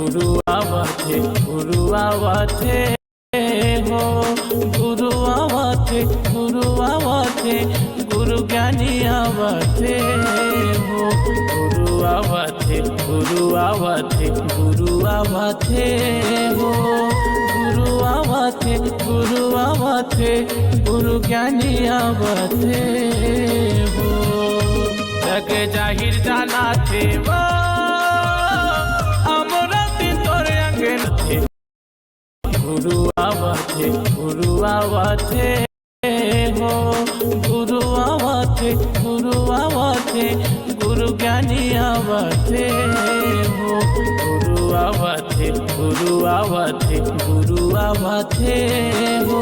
गुरु आवथे हो गुरु आवथे गुरु ज्ञानी आवथे हो गुरु आवथे हो गुरु आवथे गुरु ज्ञानी आवथे हो जग जाहिर जाना थे वो अमरती तोरे अंगन थे गुरु आवथे हो गुरु आवथे गुरु ज्ञानी आवथे हो गुरु आवथे हो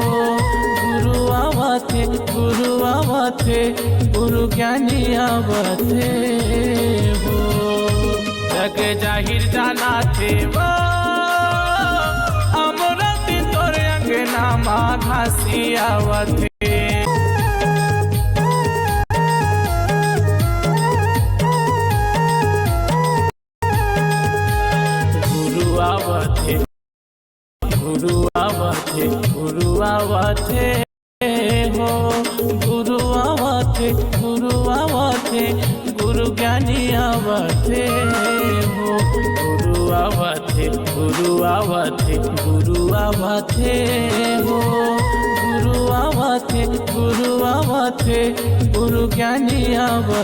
गुरु आवथे गुरु ज्ञानी आवथे हो जग जाहिर जाना थे वो अमरती तोरे अंगना माँ घासी आवथे गुरु आवथे हो गुरु आवथे गुरु ज्ञानी आवथे हो गुरु आवथे हो गुरु आवथे गुरु ज्ञानी आवथे।